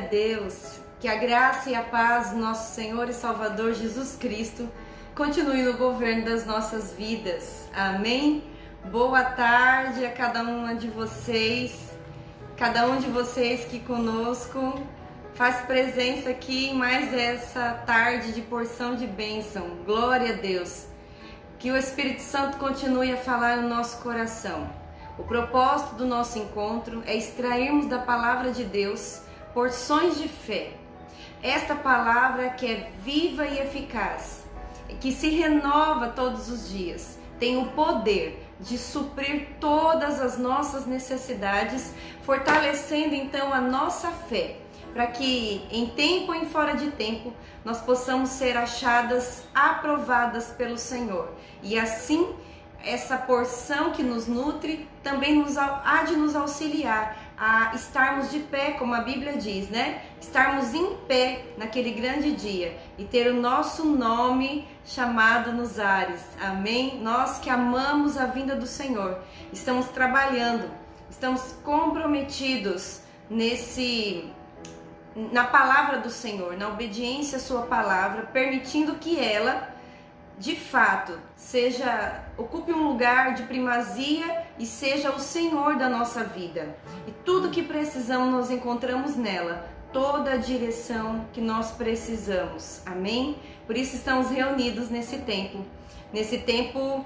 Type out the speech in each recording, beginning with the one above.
Deus, que a graça e a paz do nosso Senhor e Salvador Jesus Cristo continue no governo das nossas vidas. Amém? Boa tarde a cada um de vocês que conosco faz presença aqui em mais essa tarde de porção de bênção. Glória a Deus. Que o Espírito Santo continue a falar no nosso coração. O propósito do nosso encontro é extrairmos da palavra de Deus porções de fé. Esta palavra que é viva e eficaz, que se renova todos os dias, tem o poder de suprir todas as nossas necessidades, fortalecendo então a nossa fé, para que em tempo e em fora de tempo nós possamos ser achadas aprovadas pelo Senhor. E assim, essa porção que nos nutre também há de nos auxiliar a estarmos de pé, como a Bíblia diz, né? Estarmos em pé naquele grande dia e ter o nosso nome chamado nos ares. Amém? Nós que amamos a vinda do Senhor, estamos trabalhando, estamos comprometidos na palavra do Senhor, na obediência à sua palavra, permitindo que ela de fato ocupe um lugar de primazia e seja o Senhor da nossa vida. E tudo que precisamos nós encontramos nela, toda a direção que nós precisamos. Amém? Por isso estamos reunidos nesse tempo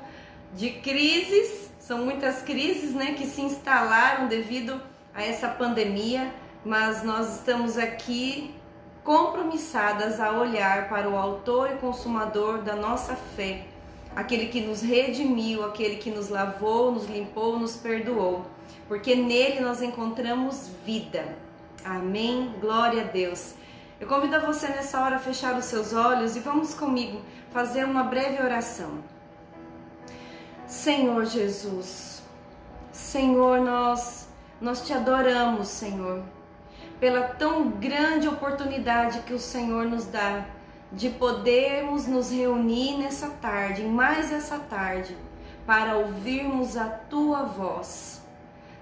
de crises. São muitas crises, né, que se instalaram devido a essa pandemia, mas nós estamos aqui compromissadas a olhar para o autor e consumador da nossa fé, aquele que nos redimiu, aquele que nos lavou, nos limpou, nos perdoou, porque nele nós encontramos vida. Amém? Glória a Deus. Eu convido a você nessa hora a fechar os seus olhos e vamos comigo fazer uma breve oração. Senhor Jesus, Senhor, nós te adoramos, Senhor, pela tão grande oportunidade que o Senhor nos dá de podermos nos reunir nessa tarde, mais essa tarde, para ouvirmos a Tua voz.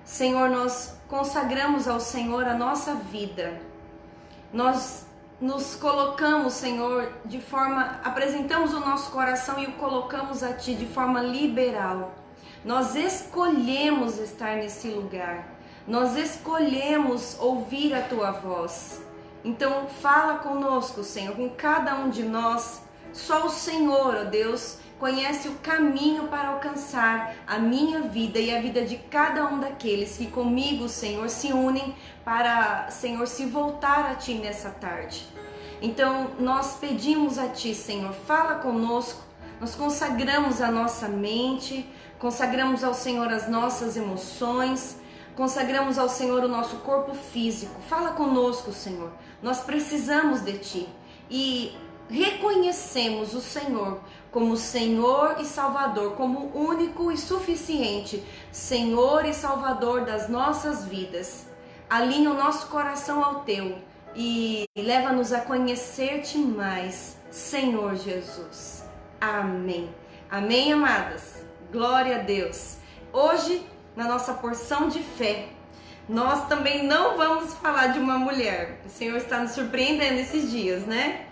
Senhor, nós consagramos ao Senhor a nossa vida. Nós nos colocamos, Senhor, apresentamos o nosso coração e o colocamos a Ti de forma liberal. Nós escolhemos estar nesse lugar. Nós escolhemos ouvir a Tua voz. Então fala conosco, Senhor, com cada um de nós. Só o Senhor, ó Deus, conhece o caminho para alcançar a minha vida e a vida de cada um daqueles que comigo, Senhor, se unem para, Senhor, se voltar a Ti nessa tarde. Então nós pedimos a Ti, Senhor, fala conosco. Nós consagramos a nossa mente, consagramos ao Senhor as nossas emoções, consagramos ao Senhor o nosso corpo físico. Fala conosco, Senhor. Nós precisamos de Ti. E reconhecemos o Senhor como Senhor e Salvador, como único e suficiente Senhor e Salvador das nossas vidas. Alinha o nosso coração ao Teu e leva-nos a conhecer-Te mais, Senhor Jesus. Amém. Amém, amadas? Glória a Deus. Hoje, na nossa porção de fé, nós também não vamos falar de uma mulher. O Senhor está nos surpreendendo esses dias, né?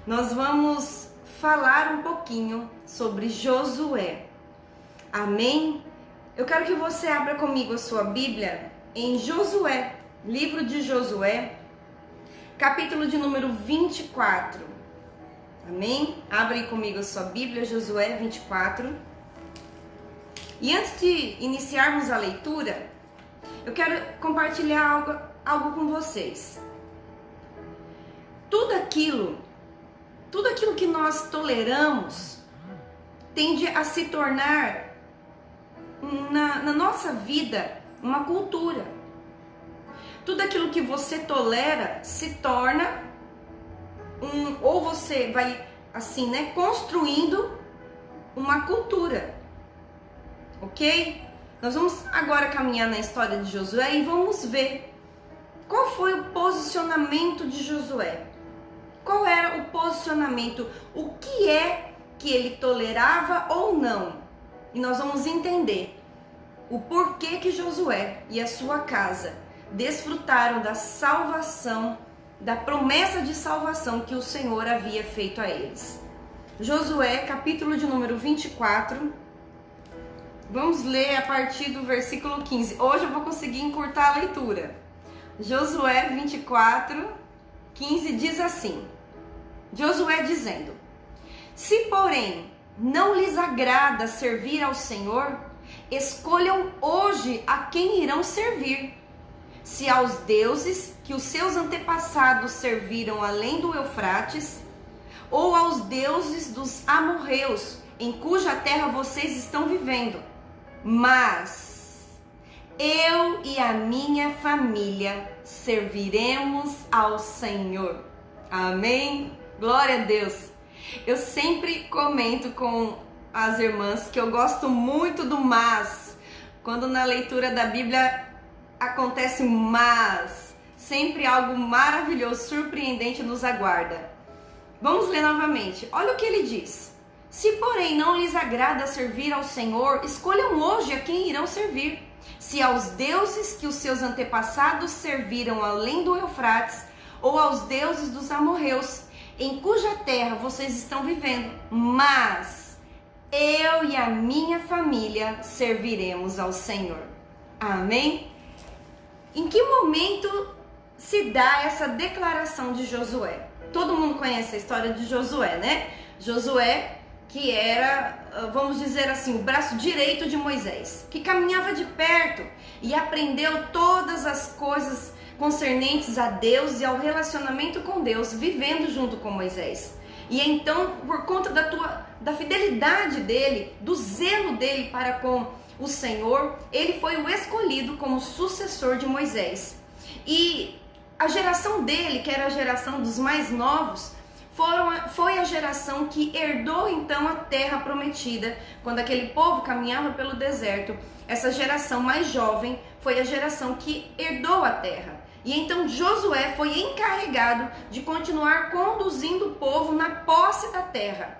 Nós vamos falar um pouquinho sobre Josué. Amém? Eu quero que você abra comigo a sua Bíblia em Josué, livro de Josué, capítulo de número 24. Amém? Abre aí comigo a sua Bíblia, Josué 24. E antes de iniciarmos a leitura, eu quero compartilhar algo com vocês. Tudo aquilo que nós toleramos tende a se tornar na nossa vida uma cultura. Tudo aquilo que você tolera se torna ou você vai assim, né, construindo uma cultura. Ok? Nós vamos agora caminhar na história de Josué e vamos ver qual foi o posicionamento de Josué. Qual era o posicionamento? O que é que ele tolerava ou não? E nós vamos entender o porquê que Josué e a sua casa desfrutaram da salvação da promessa de salvação que o Senhor havia feito a eles. Josué, capítulo de número 24. Vamos ler a partir do versículo 15. Hoje eu vou conseguir encurtar a leitura. Josué 24, 15 diz assim. Josué dizendo: se porém não lhes agrada servir ao Senhor, escolham hoje a quem irão servir. Se aos deuses que os seus antepassados serviram além do Eufrates, ou aos deuses dos amorreus, em cuja terra vocês estão vivendo. Mas eu e a minha família serviremos ao Senhor. Amém? Glória a Deus. Eu sempre comento com as irmãs que eu gosto muito do mas. Quando na leitura da Bíblia acontece um mas, sempre algo maravilhoso, surpreendente nos aguarda. Vamos ler novamente. Olha o que ele diz. Se porém não lhes agrada servir ao Senhor, escolham hoje a quem irão servir. Se aos deuses que os seus antepassados serviram além do Eufrates, ou aos deuses dos amorreus, em cuja terra vocês estão vivendo. Mas eu e a minha família serviremos ao Senhor. Amém? Em que momento se dá essa declaração de Josué? Todo mundo conhece a história de Josué, né? Josué, que era, vamos dizer assim, o braço direito de Moisés, que caminhava de perto e aprendeu todas as coisas concernentes a Deus e ao relacionamento com Deus, vivendo junto com Moisés. E então, por conta da fidelidade dele, do zelo dele para com o Senhor, ele foi o escolhido como sucessor de Moisés. E a geração dele, que era a geração dos mais novos, foi a geração que herdou então a terra prometida. Quando aquele povo caminhava pelo deserto, essa geração mais jovem foi a geração que herdou a terra. E então Josué foi encarregado de continuar conduzindo o povo na posse da terra.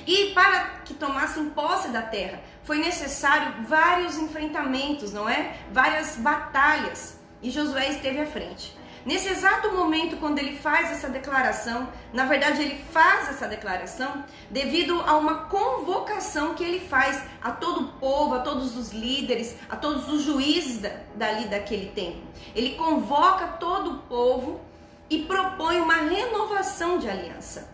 E para que tomassem posse da terra, foi necessário vários enfrentamentos, não é? Várias batalhas. E Josué esteve à frente. Nesse exato momento, quando ele faz essa declaração, na verdade ele faz essa declaração devido a uma convocação que ele faz a todo o povo, a todos os líderes, a todos os juízes dali daquele tempo. Ele convoca todo o povo e propõe uma renovação de aliança.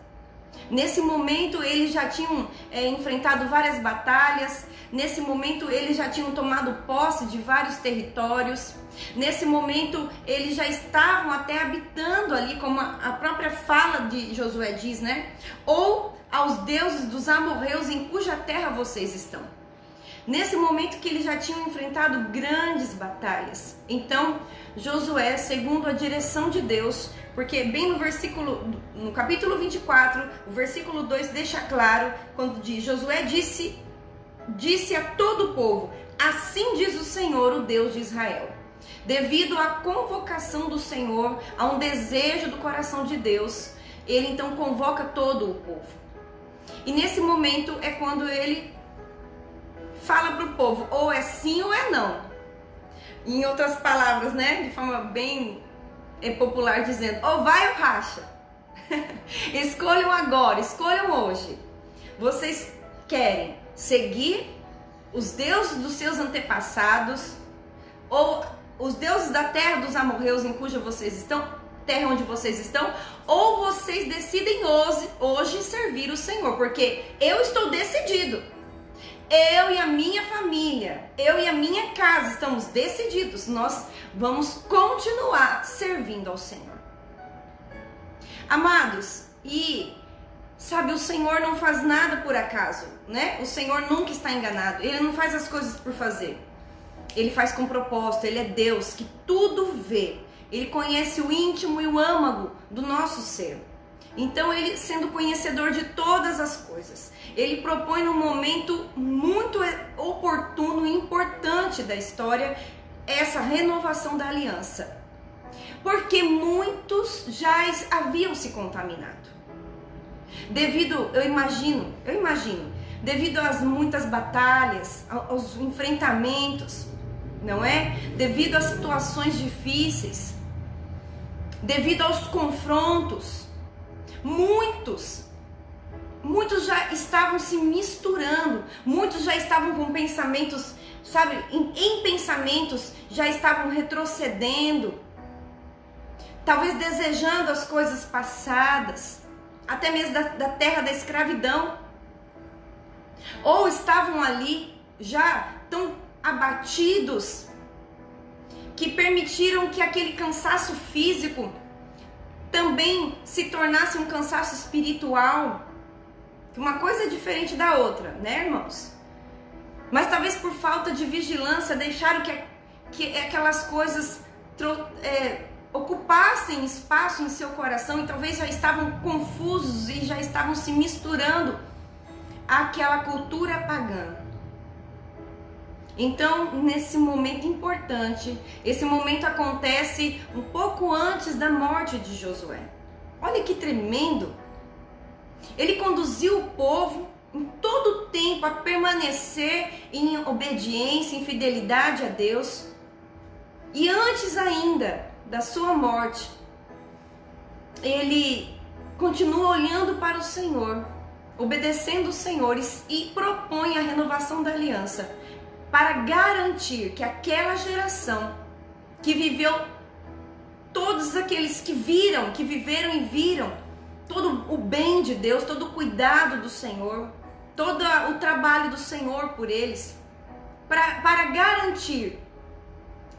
Nesse momento eles já tinham enfrentado várias batalhas, nesse momento eles já tinham tomado posse de vários territórios, nesse momento eles já estavam até habitando ali, como a própria fala de Josué diz, né? Ou aos deuses dos amorreus em cuja terra vocês estão. Nesse momento que eles já tinham enfrentado grandes batalhas. Então Josué, segundo a direção de Deus, porque bem no capítulo 24, o versículo 2 deixa claro, quando diz: Josué disse a todo o povo, assim diz o Senhor, o Deus de Israel. Devido à convocação do Senhor, a um desejo do coração de Deus, ele então convoca todo o povo. E nesse momento é quando ele fala para o povo, ou é sim ou é não. Em outras palavras, né, de forma bem popular, dizendo, ou vai ou racha. Escolham agora, escolham hoje. Vocês querem seguir os deuses dos seus antepassados, ou os deuses da terra dos amorreus em cuja vocês estão, terra onde vocês estão, ou vocês decidem hoje servir o Senhor, porque eu estou decidido. Eu e a minha família, eu e a minha casa estamos decididos, nós vamos continuar servindo ao Senhor. Amados, e sabe, o Senhor não faz nada por acaso, né? O Senhor nunca está enganado, Ele não faz as coisas por fazer. Ele faz com propósito, Ele é Deus que tudo vê. Ele conhece o íntimo e o âmago do nosso ser. Então, Ele, sendo conhecedor de todas as coisas, Ele propõe num momento muito oportuno e importante da história essa renovação da aliança. Porque muitos já haviam se contaminado. Eu imagino, devido às muitas batalhas, aos enfrentamentos, não é? Devido às situações difíceis, devido aos confrontos, muitos já estavam se misturando, muitos já estavam com pensamentos, sabe, em pensamentos já estavam retrocedendo, talvez desejando as coisas passadas, até mesmo da terra da escravidão, ou estavam ali já tão abatidos que permitiram que aquele cansaço físico também se tornasse um cansaço espiritual. Uma coisa é diferente da outra, né, irmãos? Mas talvez por falta de vigilância deixaram que aquelas coisas ocupassem espaço em seu coração e talvez já estavam confusos e já estavam se misturando àquela cultura pagã. Então, nesse momento importante, esse momento acontece um pouco antes da morte de Josué. Olha que tremendo! Ele conduziu o povo em todo o tempo a permanecer em obediência, em fidelidade a Deus. E antes ainda da sua morte, ele continua olhando para o Senhor, obedecendo o Senhor e propõe a renovação da aliança para garantir que aquela geração que viveu, todos aqueles que viveram e viram todo o bem de Deus, todo o cuidado do Senhor, todo o trabalho do Senhor por eles, para garantir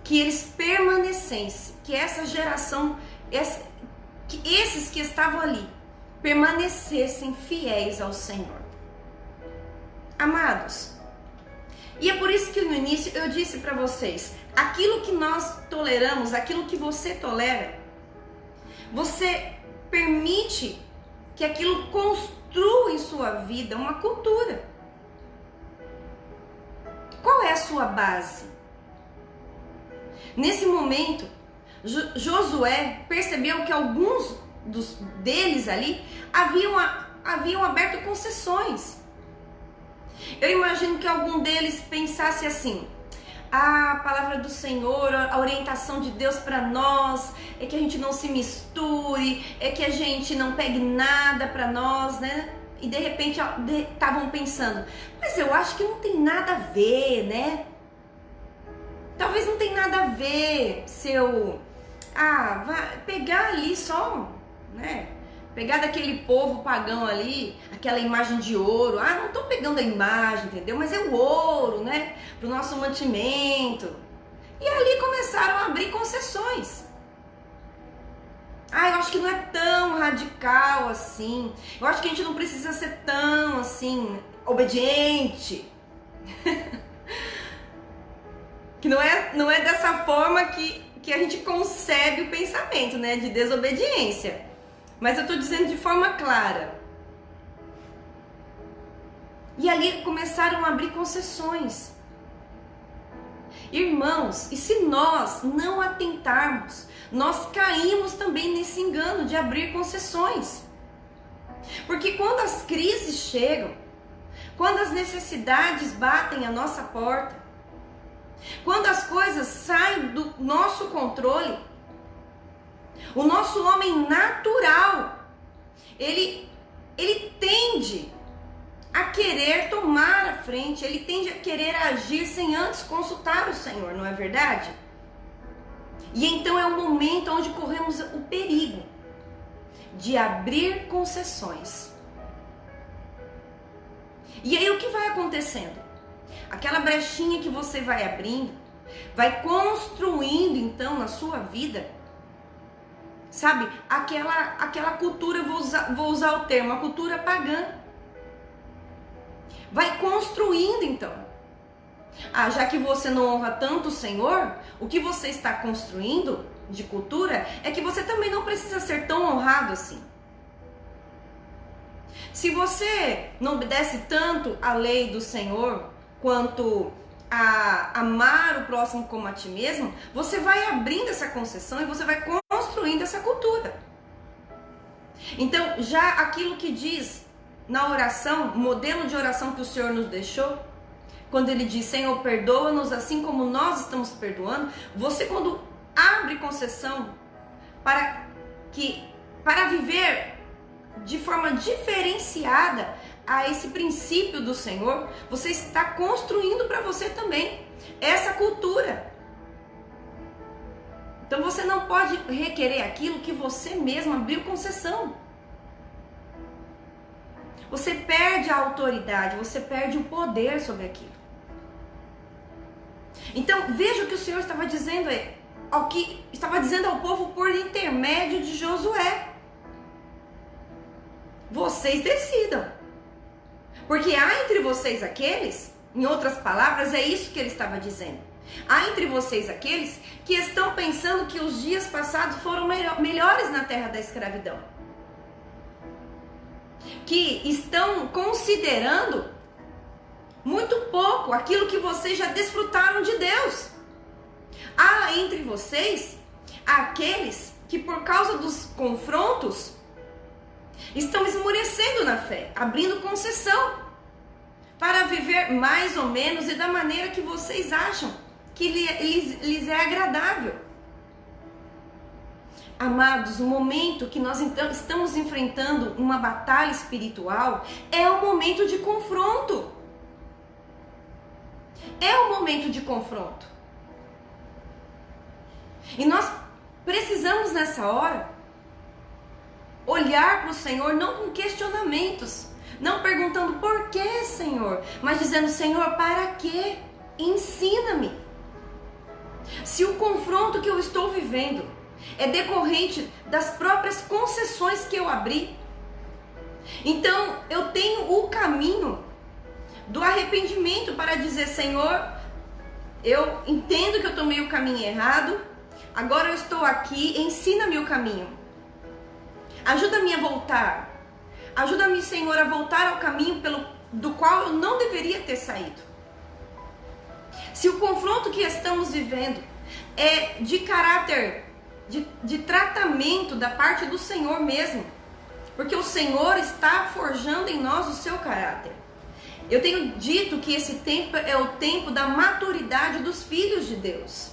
que eles permanecessem, que essa geração, que esses que estavam ali, permanecessem fiéis ao Senhor. Amados, e é por isso que no início eu disse para vocês, aquilo que nós toleramos, aquilo que você tolera, você permite que aquilo construa em sua vida uma cultura. Qual é a sua base? Nesse momento, Josué percebeu que alguns deles ali haviam aberto concessões. Eu imagino que algum deles pensasse assim: a palavra do Senhor, a orientação de Deus para nós é que a gente não se misture, é que a gente não pegue nada para nós, né? E de repente estavam pensando, mas eu acho que não tem nada a ver, né? Talvez não tem nada a ver se eu vai pegar ali só, né? Pegar daquele povo pagão ali, aquela imagem de ouro. Não estou pegando a imagem, entendeu? Mas é o ouro, né? Para o nosso mantimento. E ali começaram a abrir concessões. Eu acho que não é tão radical assim. Eu acho que a gente não precisa ser tão assim, obediente. Que não é dessa forma que a gente concebe o pensamento, né? De desobediência. Mas eu estou dizendo de forma clara. E ali começaram a abrir concessões. Irmãos, e se nós não atentarmos, nós caímos também nesse engano de abrir concessões. Porque quando as crises chegam, quando as necessidades batem à nossa porta, quando as coisas saem do nosso controle, o nosso homem natural, ele tende a querer tomar a frente, ele tende a querer agir sem antes consultar o Senhor, não é verdade? E então é um momento onde corremos o perigo de abrir concessões. E aí o que vai acontecendo? Aquela brechinha que você vai abrindo, vai construindo então na sua vida, sabe, aquela cultura, vou usar o termo, a cultura pagã. Vai construindo então. Já que você não honra tanto o Senhor, o que você está construindo de cultura é que você também não precisa ser tão honrado assim. Se você não obedece tanto à lei do Senhor quanto a amar o próximo como a ti mesmo, você vai abrindo essa concessão e você vai construindo essa cultura. Então, já aquilo que diz na oração, modelo de oração que o Senhor nos deixou, quando ele diz, Senhor, perdoa-nos assim como nós estamos perdoando, você quando abre concessão para que para viver de forma diferenciada a esse princípio do Senhor, você está construindo para você também essa cultura. Então você não pode requerer aquilo que você mesmo abriu concessão. Você perde a autoridade, você perde o poder sobre aquilo. Então veja o que o Senhor estava dizendo ao povo por intermédio de Josué. Vocês decidam. Porque há entre vocês aqueles, em outras palavras, é isso que ele estava dizendo. Há entre vocês aqueles que estão pensando que os dias passados foram melhores na terra da escravidão. Que estão considerando muito pouco aquilo que vocês já desfrutaram de Deus. Há entre vocês aqueles que por causa dos confrontos estão esmorecendo na fé, abrindo concessão para viver mais ou menos e da maneira que vocês acham que lhes é agradável. Amados, o momento que nós então estamos enfrentando uma batalha espiritual é o momento de confronto. É o momento de confronto. E nós precisamos nessa hora olhar para o Senhor não com questionamentos, não perguntando por que, Senhor, mas dizendo: Senhor, para quê? Ensina-me. Se o confronto que eu estou vivendo é decorrente das próprias concessões que eu abri, então eu tenho o caminho do arrependimento para dizer: Senhor, eu entendo que eu tomei o caminho errado, agora eu estou aqui, ensina-me o caminho. Ajuda-me a voltar. Ajuda-me, Senhor, a voltar ao caminho do qual eu não deveria ter saído. Se o confronto que estamos vivendo é de caráter, de tratamento da parte do Senhor mesmo, porque o Senhor está forjando em nós o seu caráter. Eu tenho dito que esse tempo é o tempo da maturidade dos filhos de Deus.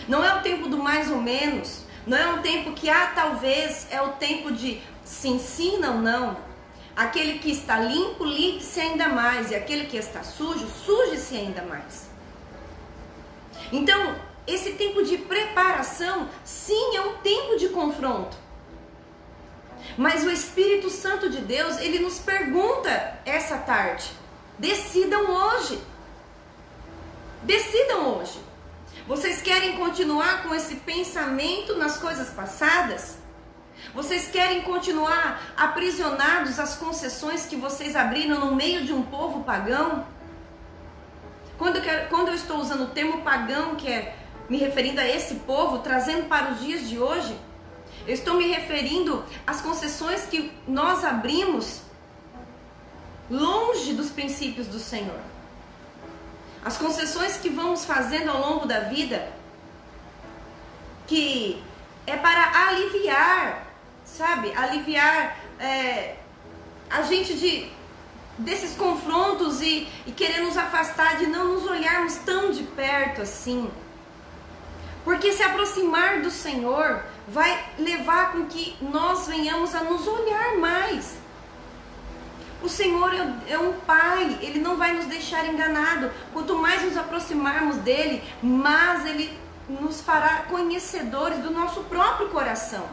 Não é o tempo do mais ou menos. Não é um tempo que, talvez, é o tempo de se ensina ou não. Aquele que está limpo, limpe-se ainda mais. E aquele que está sujo, suje-se ainda mais. Então, esse tempo de preparação, sim, é um tempo de confronto. Mas o Espírito Santo de Deus, ele nos pergunta essa tarde: decidam hoje. Decidam hoje. Vocês querem continuar com esse pensamento nas coisas passadas? Vocês querem continuar aprisionados às concessões que vocês abriram no meio de um povo pagão? Quando eu estou usando o termo pagão, que é me referindo a esse povo, trazendo para os dias de hoje, eu estou me referindo às concessões que nós abrimos longe dos princípios do Senhor. As concessões que vamos fazendo ao longo da vida, que é para aliviar, sabe? Aliviar a gente desses confrontos e querer nos afastar, de não nos olharmos tão de perto assim. Porque se aproximar do Senhor vai levar com que nós venhamos a nos olhar mais. O Senhor é um Pai, Ele não vai nos deixar enganado. Quanto mais nos aproximarmos dEle, mais Ele nos fará conhecedores do nosso próprio coração.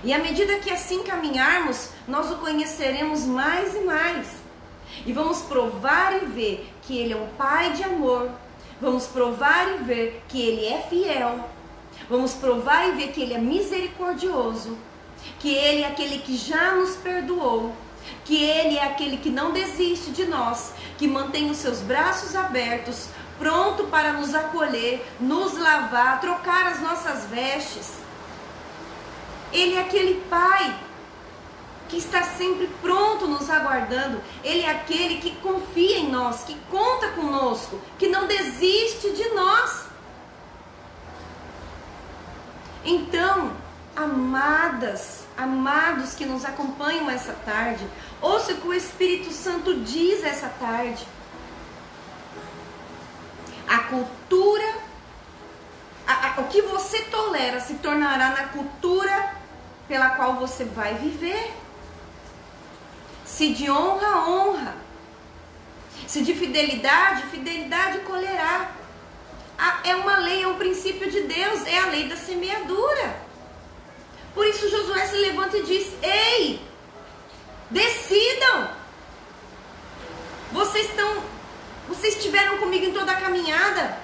E à medida que assim caminharmos, nós o conheceremos mais e mais. E vamos provar e ver que Ele é um Pai de amor. Vamos provar e ver que Ele é fiel. Vamos provar e ver que Ele é misericordioso. Que Ele é aquele que já nos perdoou. Que Ele é aquele que não desiste de nós, que mantém os seus braços abertos, pronto para nos acolher, nos lavar, trocar as nossas vestes. Ele é aquele Pai que está sempre pronto nos aguardando. Ele é aquele que confia em nós, que conta conosco, que não desiste de nós. Então, amados que nos acompanham essa tarde, ouça o que o Espírito Santo diz essa tarde. A cultura, O que você tolera se tornará na cultura pela qual você vai viver. Se de honra, honra. Se de fidelidade, fidelidade colherá. É uma lei, é um princípio de Deus, é a lei da semeadura. Por isso Josué se levanta e diz: ei, decidam. Vocês estiveram comigo em toda a caminhada.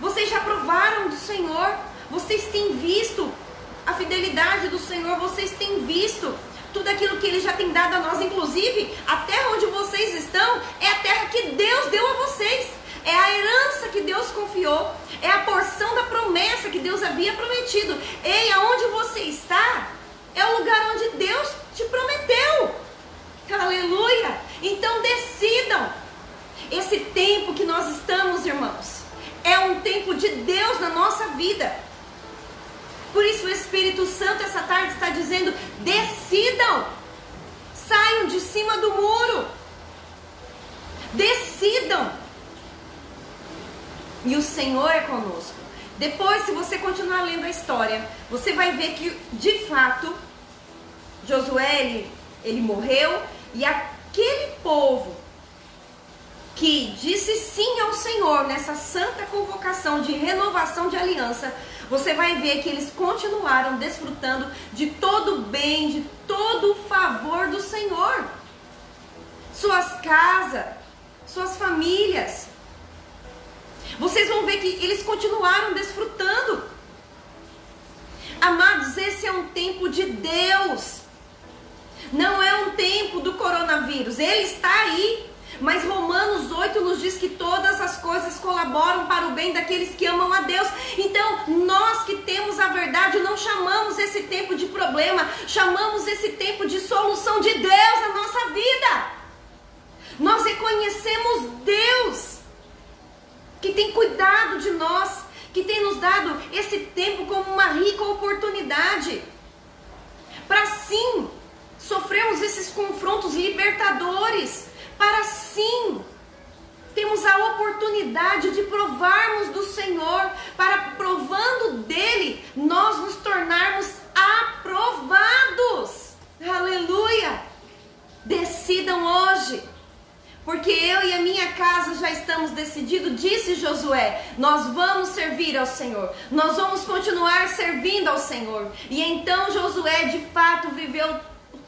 Vocês já provaram do Senhor. Vocês têm visto a fidelidade do Senhor. Vocês têm visto tudo aquilo que Ele já tem dado a nós. Inclusive, a terra onde vocês estão é a terra que Deus deu a vocês. É a herança que Deus confiou. É a porção da promessa que Deus havia prometido. Ei, aonde você está é o lugar onde Deus te prometeu. Aleluia! Então decidam. Esse tempo que nós estamos, irmãos, é um tempo de Deus na nossa vida. Por isso o Espírito Santo essa tarde está dizendo: decidam. Saiam de cima do muro. Decidam. E o Senhor é conosco. Depois, se você continuar lendo a história, você vai ver que, de fato, Josué, ele morreu. E aquele povo que disse sim ao Senhor nessa santa convocação de renovação de aliança, você vai ver que eles continuaram desfrutando de todo o bem, de todo o favor do Senhor. Suas casas, suas famílias. Vocês vão ver que eles continuaram desfrutando. Amados, esse é um tempo de Deus. Não é um tempo do coronavírus. Ele está aí. Mas Romanos 8 nos diz que todas as coisas colaboram para o bem daqueles que amam a Deus. Então, nós que temos a verdade, não chamamos esse tempo de problema. Chamamos esse tempo de solução de Deus na nossa vida. Nós reconhecemos Deus que tem cuidado de nós, que tem nos dado esse tempo como uma rica oportunidade para sim sofrermos esses confrontos libertadores, para sim termos a oportunidade de provarmos do Senhor, para provando dele nós nos tornarmos aprovados. Aleluia! Decidam hoje. Porque eu e a minha casa já estamos decididos, disse Josué, nós vamos servir ao Senhor, nós vamos continuar servindo ao Senhor. E então Josué de fato viveu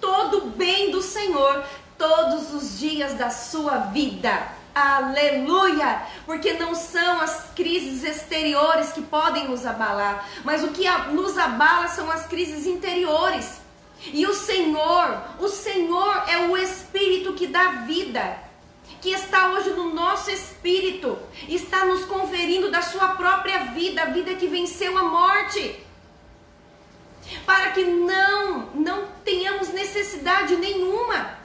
todo o bem do Senhor, todos os dias da sua vida. Aleluia! Porque não são as crises exteriores que podem nos abalar, mas o que nos abala são as crises interiores. E o Senhor é o Espírito que dá vida, que está hoje no nosso espírito, está nos conferindo da sua própria vida, a vida que venceu a morte, para que não tenhamos necessidade nenhuma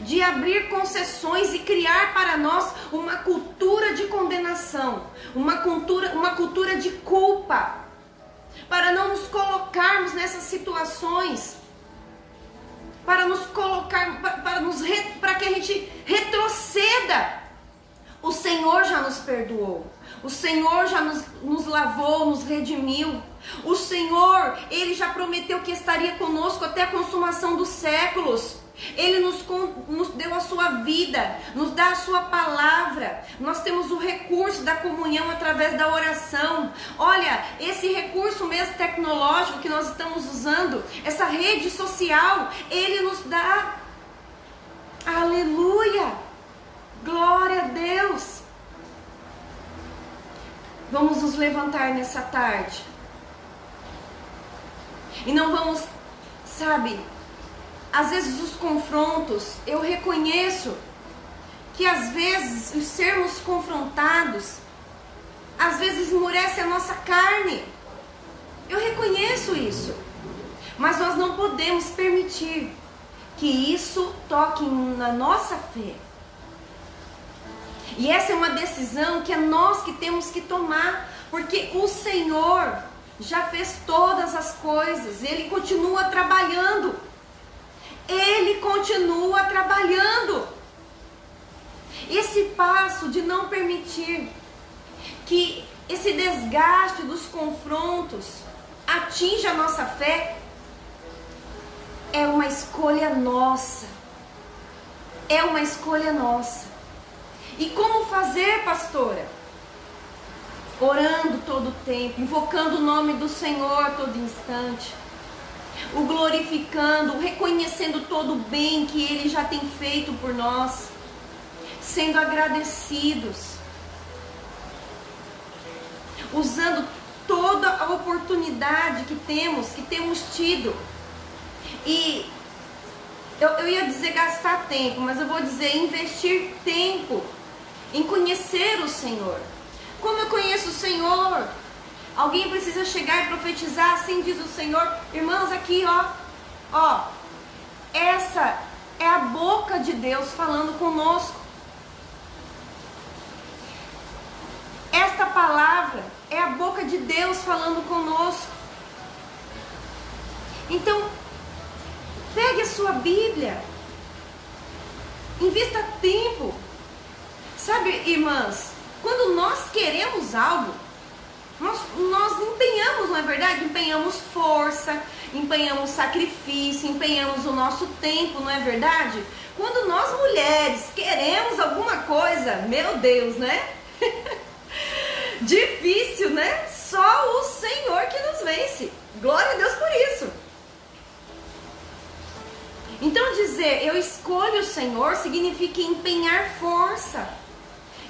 de abrir concessões e criar para nós uma cultura de condenação, uma cultura de culpa, para não nos colocarmos nessas situações, para que a gente retroceda. O Senhor já nos perdoou. O Senhor já nos lavou, nos redimiu. O Senhor, Ele já prometeu que estaria conosco até a consumação dos séculos. Ele nos deu a sua vida, nos dá a sua palavra. Nós temos o recurso da comunhão através da oração. Olha, esse recurso mesmo tecnológico que nós estamos usando, essa rede social, Ele nos dá. Aleluia! Glória a Deus! Vamos nos levantar nessa tarde. E não vamos, às vezes os confrontos, eu reconheço que às vezes os sermos confrontados, às vezes esmurece a nossa carne. Eu reconheço isso. Mas nós não podemos permitir que isso toque na nossa fé. E essa é uma decisão que é nós que temos que tomar, porque o Senhor já fez todas as coisas, Ele continua trabalhando. Ele continua trabalhando. Esse passo de não permitir que esse desgaste dos confrontos atinja a nossa fé, é uma escolha nossa. É uma escolha nossa. E como fazer, pastora? Orando todo o tempo, invocando o nome do Senhor todo instante, o glorificando, o reconhecendo todo o bem que Ele já tem feito por nós, sendo agradecidos, usando toda a oportunidade que temos tido. E eu ia dizer gastar tempo, mas eu vou dizer investir tempo em conhecer o Senhor. Como eu conheço o Senhor? Alguém precisa chegar e profetizar, assim diz o Senhor. Irmãos, aqui ó, essa é a boca de Deus falando conosco. Esta palavra é a boca de Deus falando conosco. Então, pegue a sua Bíblia, invista tempo. Sabe, irmãs, quando nós queremos algo, nós empenhamos, não é verdade? Empenhamos força, empenhamos sacrifício, empenhamos o nosso tempo, não é verdade? Quando nós mulheres queremos alguma coisa, meu Deus, né? Difícil, né? Só o Senhor que nos vence. Glória a Deus por isso. Então dizer eu escolho o Senhor significa empenhar força,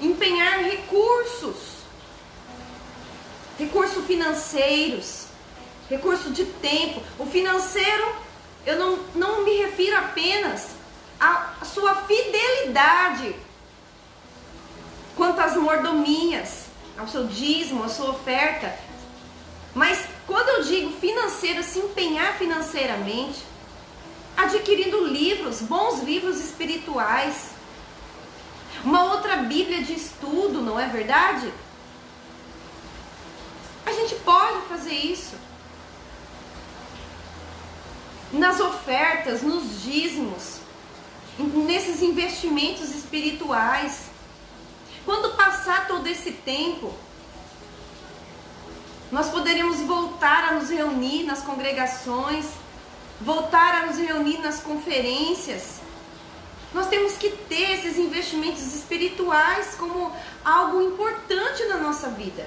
empenhar recursos financeiros, recurso de tempo. O financeiro, eu não me refiro apenas à sua fidelidade quanto às mordomias, ao seu dízimo, à sua oferta. Mas quando eu digo financeiro, se empenhar financeiramente, adquirindo livros, bons livros espirituais, uma outra Bíblia de estudo, não é verdade? A gente pode fazer isso. Nas ofertas, nos dízimos, nesses investimentos espirituais. Quando passar todo esse tempo, nós poderemos voltar a nos reunir nas congregações, voltar a nos reunir nas conferências. Nós temos que ter esses investimentos espirituais como algo importante na nossa vida.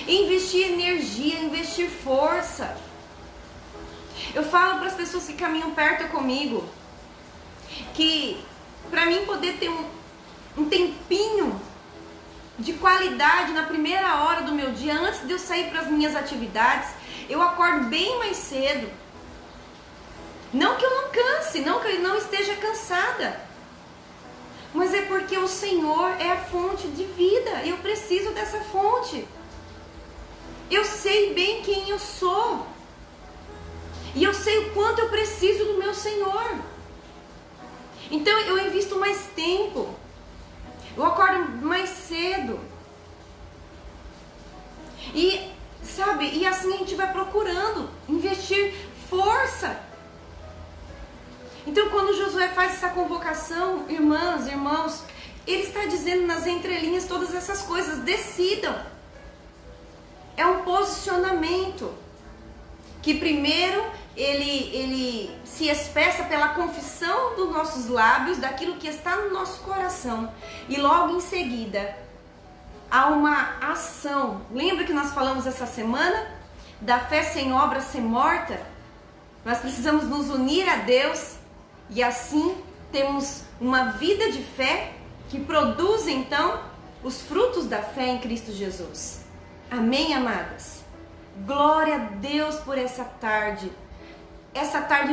Investir energia, investir força. Eu falo para as pessoas que caminham perto comigo que para mim poder ter um tempinho de qualidade na primeira hora do meu dia, antes de eu sair para as minhas atividades, eu acordo bem mais cedo. Não que eu não canse, não que eu não esteja cansada, mas é porque o Senhor é a fonte de vida. Eu preciso dessa fonte. Eu sei bem quem eu sou. E eu sei o quanto eu preciso do meu Senhor. Então eu invisto mais tempo. Eu acordo mais cedo. E, sabe, e assim a gente vai procurando investir força. Então quando Josué faz essa convocação, irmãs, irmãos, ele está dizendo nas entrelinhas todas essas coisas. Decidam. É um posicionamento que primeiro ele se expressa pela confissão dos nossos lábios, daquilo que está no nosso coração. E logo em seguida, há uma ação. Lembra que nós falamos essa semana? Da fé sem obras ser morta? Nós precisamos nos unir a Deus e assim temos uma vida de fé que produz então os frutos da fé em Cristo Jesus. Amém, amadas? Glória a Deus por essa tarde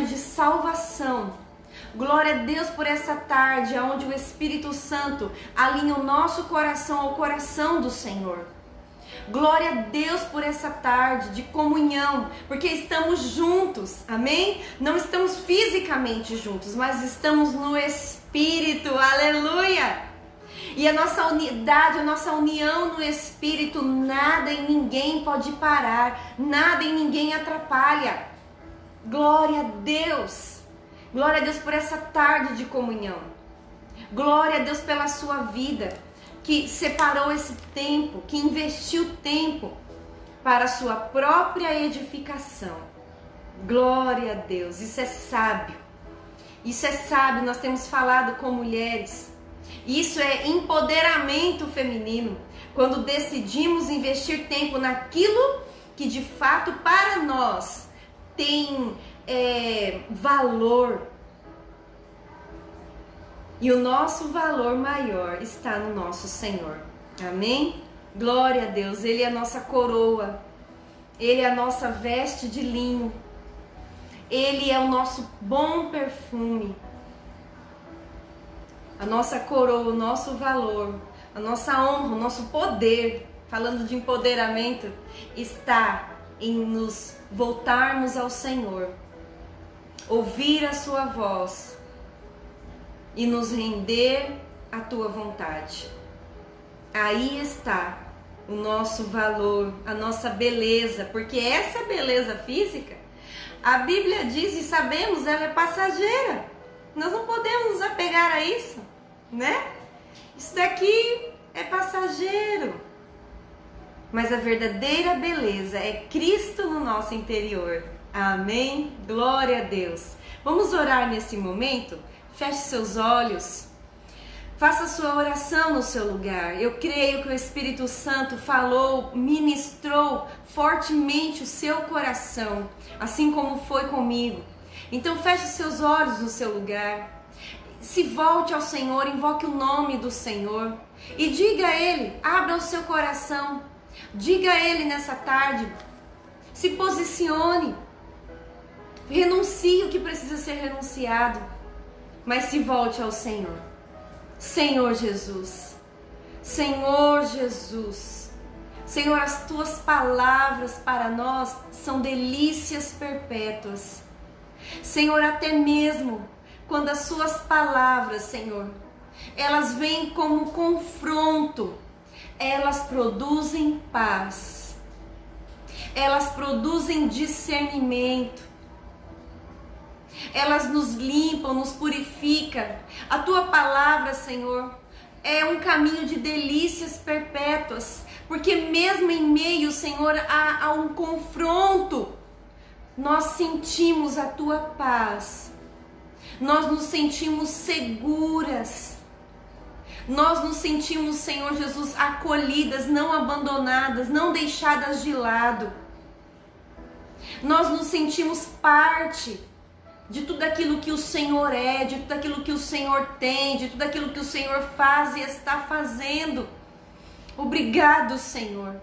de salvação. Glória a Deus por essa tarde onde o Espírito Santo alinha o nosso coração ao coração do Senhor. Glória a Deus por essa tarde de comunhão, porque estamos juntos, amém? Não estamos fisicamente juntos, mas estamos no Espírito, aleluia! E a nossa unidade, a nossa união no Espírito, nada e ninguém pode parar, nada e ninguém atrapalha. Glória a Deus! Glória a Deus por essa tarde de comunhão. Glória a Deus pela sua vida. que separou esse tempo, que investiu tempo para a sua própria edificação. Glória a Deus, isso é sábio. Isso é sábio, nós temos falado com mulheres. Isso é empoderamento feminino. Quando decidimos investir tempo naquilo que de fato para nós tem valor. E o nosso valor maior está no nosso Senhor. Amém? Glória a Deus, Ele é a nossa coroa. Ele é a nossa veste de linho. Ele é o nosso bom perfume. A nossa coroa, o nosso valor, a nossa honra, o nosso poder, falando de empoderamento, está em nos voltarmos ao Senhor, ouvir a sua voz e nos render à tua vontade. Aí está o nosso valor, a nossa beleza, porque essa beleza física, a Bíblia diz e sabemos, ela é passageira. Nós não podemos nos apegar a isso, né? Isso daqui é passageiro. Mas a verdadeira beleza é Cristo no nosso interior. Amém? Glória a Deus. Vamos orar nesse momento? Feche seus olhos. Faça sua oração no seu lugar. Eu creio que o Espírito Santo falou, ministrou fortemente o seu coração, assim como foi comigo. Então feche seus olhos no seu lugar. Se volte ao Senhor, invoque o nome do Senhor e diga a Ele, abra o seu coração, diga a Ele nessa tarde, se posicione, renuncie o que precisa ser renunciado, mas se volte ao Senhor. Senhor Jesus, Senhor Jesus, Senhor, as tuas palavras para nós são delícias perpétuas. Senhor, até mesmo quando as suas palavras, Senhor, elas vêm como confronto, elas produzem paz, elas produzem discernimento, elas nos limpam, nos purificam. A tua palavra, Senhor, é um caminho de delícias perpétuas, porque mesmo em meio, Senhor, a um confronto, nós sentimos a tua paz, nós nos sentimos seguras, nós nos sentimos, Senhor Jesus, acolhidas, não abandonadas, não deixadas de lado. Nós nos sentimos parte de tudo aquilo que o Senhor é, de tudo aquilo que o Senhor tem, de tudo aquilo que o Senhor faz e está fazendo. Obrigado, Senhor.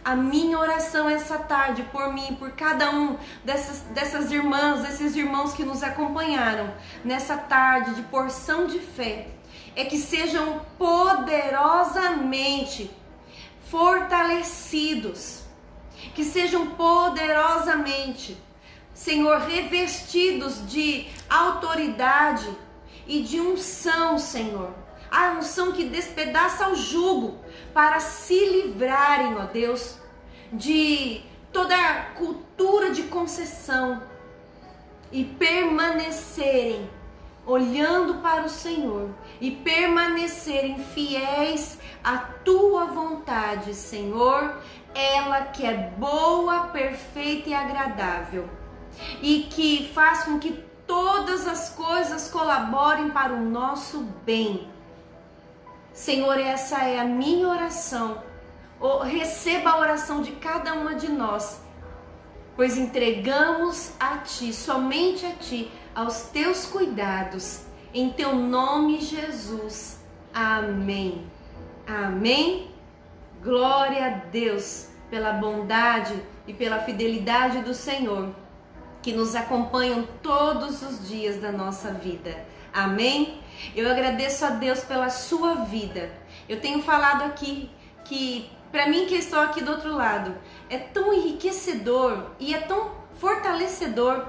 A minha oração essa tarde, por mim, por cada um dessas irmãs, desses irmãos que nos acompanharam nessa tarde de porção de fé, é que sejam poderosamente fortalecidos, que sejam poderosamente, Senhor, revestidos de autoridade e de unção, Senhor. A unção que despedaça o jugo para se livrarem, ó Deus, de toda a cultura de concessão e permanecerem olhando para o Senhor e permanecerem fiéis à tua vontade, Senhor, ela que é boa, perfeita e agradável, e que faz com que todas as coisas colaborem para o nosso bem. Senhor, essa é a minha oração. Receba a oração de cada uma de nós, pois entregamos a Ti, somente a Ti, aos Teus cuidados, em Teu nome, Jesus. Amém. Amém. Glória a Deus pela bondade e pela fidelidade do Senhor, que nos acompanham todos os dias da nossa vida. Amém? Eu agradeço a Deus pela sua vida. Eu tenho falado aqui que, para mim que estou aqui do outro lado, é tão enriquecedor e é tão fortalecedor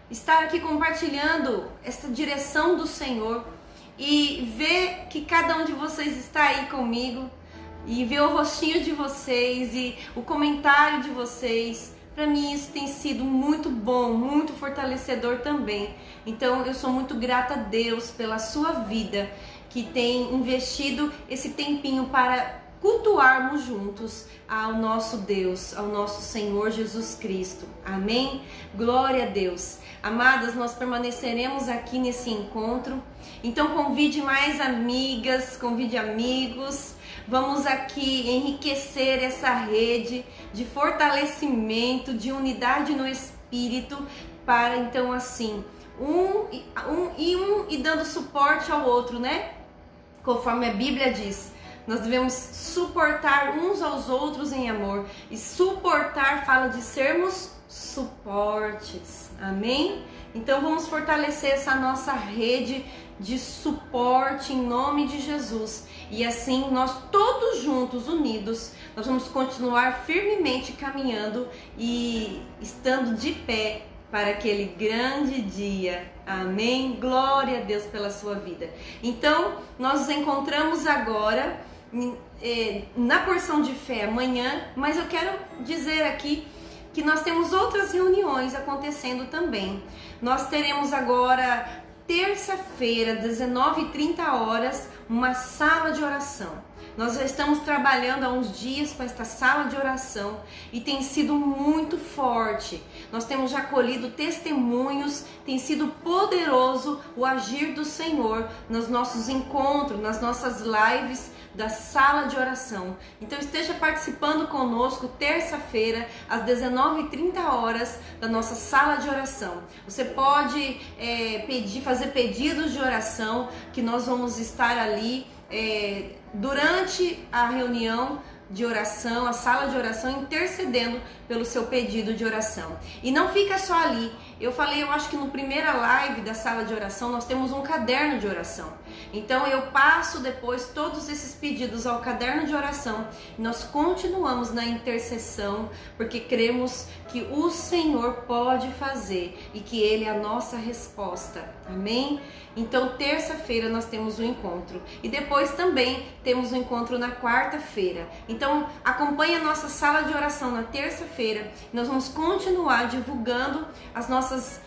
estar aqui compartilhando essa direção do Senhor e ver que cada um de vocês está aí comigo e ver o rostinho de vocês e o comentário de vocês. Para mim isso tem sido muito bom, muito fortalecedor também. Então eu sou muito grata a Deus pela sua vida que tem investido esse tempinho para cultuarmos juntos ao nosso Deus, ao nosso Senhor Jesus Cristo. Amém? Glória a Deus. Amadas, nós permaneceremos aqui nesse encontro. Então convide mais amigas, convide amigos. Vamos aqui enriquecer essa rede de fortalecimento, de unidade no Espírito, para então assim, um e dando suporte ao outro, né? Conforme a Bíblia diz, nós devemos suportar uns aos outros em amor. E suportar fala de sermos suportes. Amém? Então vamos fortalecer essa nossa rede de suporte em nome de Jesus. E assim nós todos juntos, unidos, nós vamos continuar firmemente caminhando e estando de pé para aquele grande dia. Amém? Glória a Deus pela sua vida. Então, nós nos encontramos agora na porção de fé amanhã, mas eu quero dizer aqui que nós temos outras reuniões acontecendo também. Nós teremos agora, terça-feira, 19h30, uma sala de oração. Nós já estamos trabalhando há uns dias com esta sala de oração e tem sido muito forte. Nós temos já colhido testemunhos, tem sido poderoso o agir do Senhor nos nossos encontros, nas nossas lives da sala de oração. Então esteja participando conosco terça-feira às 19h30 da nossa sala de oração. Você pode fazer pedidos de oração que nós vamos estar ali durante a reunião de oração, a sala de oração, intercedendo pelo seu pedido de oração. E não fica só ali. Eu acho que no primeira live da sala de oração nós temos um caderno de oração. Então eu passo depois todos esses pedidos ao caderno de oração e nós continuamos na intercessão, porque cremos que o Senhor pode fazer e que Ele é a nossa resposta. Amém? Então terça-feira nós temos um encontro e depois também temos um encontro na quarta-feira. Então acompanhe a nossa sala de oração na terça-feira. Nós vamos continuar divulgando as nossas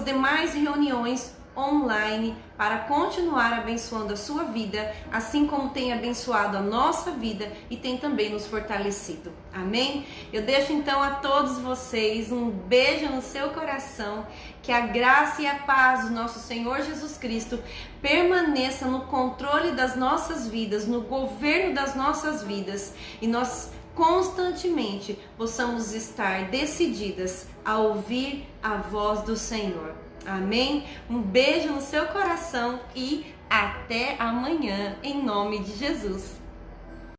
demais reuniões online para continuar abençoando a sua vida, assim como tem abençoado a nossa vida e tem também nos fortalecido. Amém? Eu deixo então a todos vocês um beijo no seu coração, que a graça e a paz do nosso Senhor Jesus Cristo permaneça no controle das nossas vidas, no governo das nossas vidas, e nós constantemente possamos estar decididas a ouvir a voz do Senhor. Amém? Um beijo no seu coração e até amanhã, em nome de Jesus.